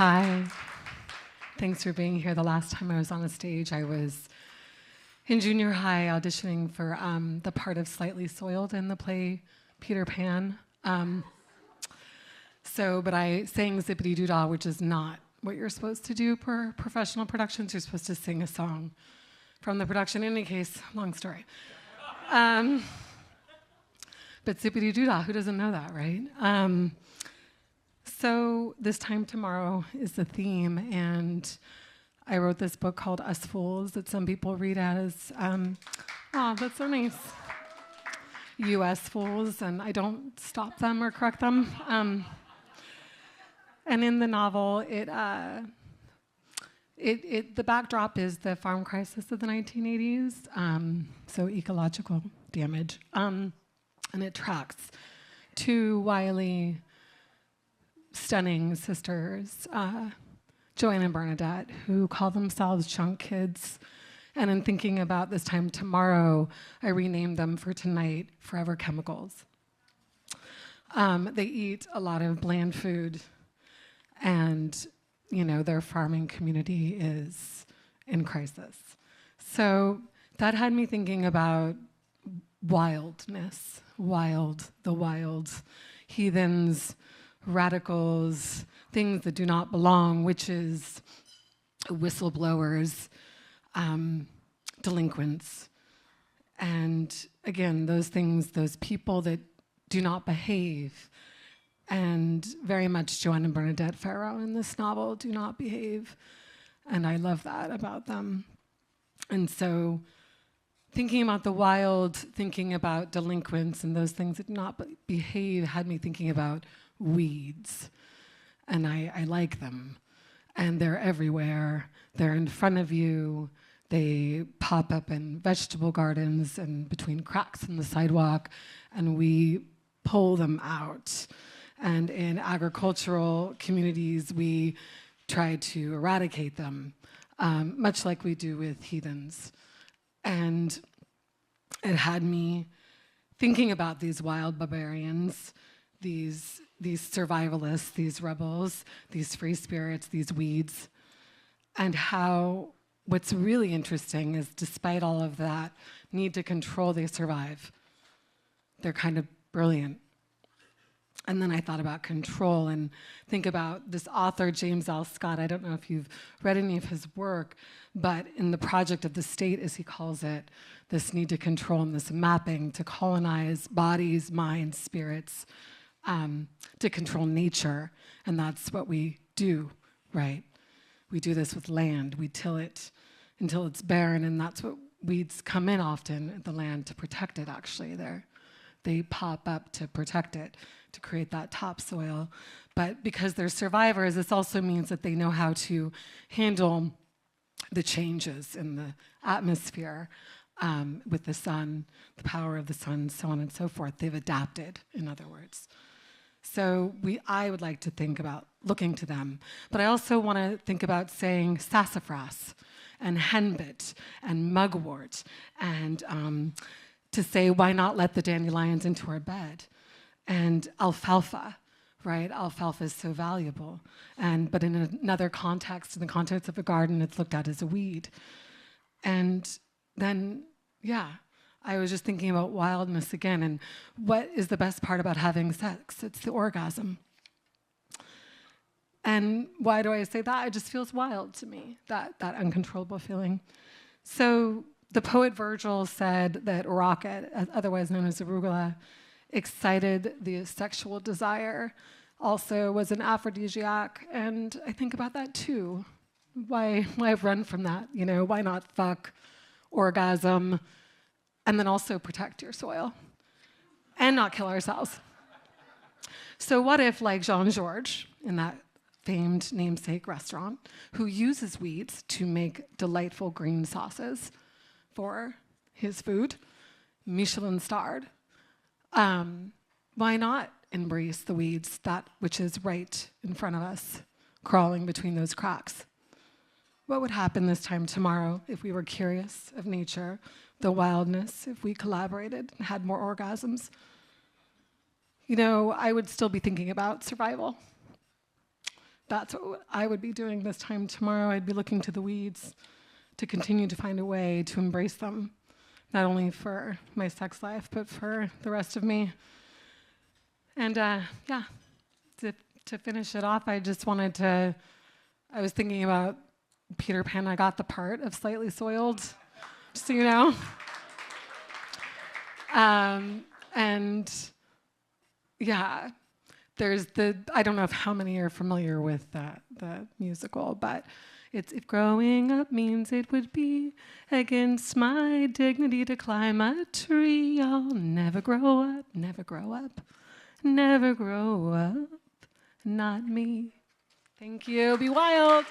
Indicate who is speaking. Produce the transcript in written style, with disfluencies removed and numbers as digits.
Speaker 1: Hi. Thanks for being here. The last time I was on a stage, I was in junior high auditioning for the part of Slightly Soiled in the play Peter Pan. But I sang Zippity Doo Dah, which is not what you're supposed to do per professional productions. You're supposed to sing a song from the production. In any case, long story. But Zippity Doo Dah, who doesn't know that, right? So this time tomorrow is the theme, and I wrote this book called Us Fools that some people read as, that's so nice, US Fools, and I don't stop them or correct them. And in the novel, the backdrop is the farm crisis of the 1980s, so ecological damage, and it tracks two wily, stunning sisters, Joanne and Bernadette, who call themselves Chunk Kids. And in thinking about this time tomorrow, I renamed them for tonight, Forever Chemicals. They eat a lot of bland food, and their farming community is in crisis. So that had me thinking about wildness, the wild, heathens, radicals, things that do not belong, witches, whistleblowers, delinquents. And again, those things, those people that do not behave. And very much Joanne and Bernadette Farrow in this novel do not behave. And I love that about them. And so thinking about the wild, thinking about delinquents and those things that do not behave had me thinking about weeds, and I like them, and they're everywhere. They're in front of you. They pop up in vegetable gardens and between cracks in the sidewalk, and we pull them out. And in agricultural communities, we try to eradicate them, much like we do with heathens. And it had me thinking about these wild barbarians, these survivalists, these rebels, these free spirits, these weeds, and how what's really interesting is despite all of that need to control, they survive. They're kind of brilliant. And then I thought about control and think about this author, James L. Scott. I don't know if you've read any of his work, but in the project of the state, as he calls it, this need to control and this mapping to colonize bodies, minds, spirits, to control nature, and that's what we do, right? We do this with land. We till it until it's barren, and that's what weeds come in often at the land to protect it, actually. They pop up to protect it, to create that topsoil. But because they're survivors, this also means that they know how to handle the changes in the atmosphere with the sun, the power of the sun, so on and so forth. They've adapted, in other words. So I would like to think about looking to them. But I also want to think about saying sassafras and henbit and mugwort and to say, why not let the dandelions into our bed? And alfalfa, right? Alfalfa is so valuable. But in another context, in the context of a garden, it's looked at as a weed. And then, I was just thinking about wildness again, and what is the best part about having sex? It's the orgasm. And why do I say that? It just feels wild to me, that uncontrollable feeling. So the poet Virgil said that rocket, otherwise known as arugula, excited the sexual desire, also was an aphrodisiac, and I think about that too. Why run from that? Why not fuck, orgasm, and then also protect your soil and not kill ourselves? So what if, like Jean-Georges in that famed namesake restaurant, who uses weeds to make delightful green sauces for his food, Michelin-starred, why not embrace the weeds, that which is right in front of us, crawling between those cracks? What would happen this time tomorrow if we were curious of nature, the wildness, if we collaborated and had more orgasms? I would still be thinking about survival. that's what I would be doing this time tomorrow. I'd be looking to the weeds to continue to find a way to embrace them, not only for my sex life, but for the rest of me. And to finish it off, I just wanted to, I was thinking about Peter Pan. I got the part of Slightly Soiled, just so you know. And yeah, there's I don't know how many are familiar with the musical, but it's, if growing up means it would be against my dignity to climb a tree, I'll never grow up, never grow up, never grow up, not me. Thank you, be wild.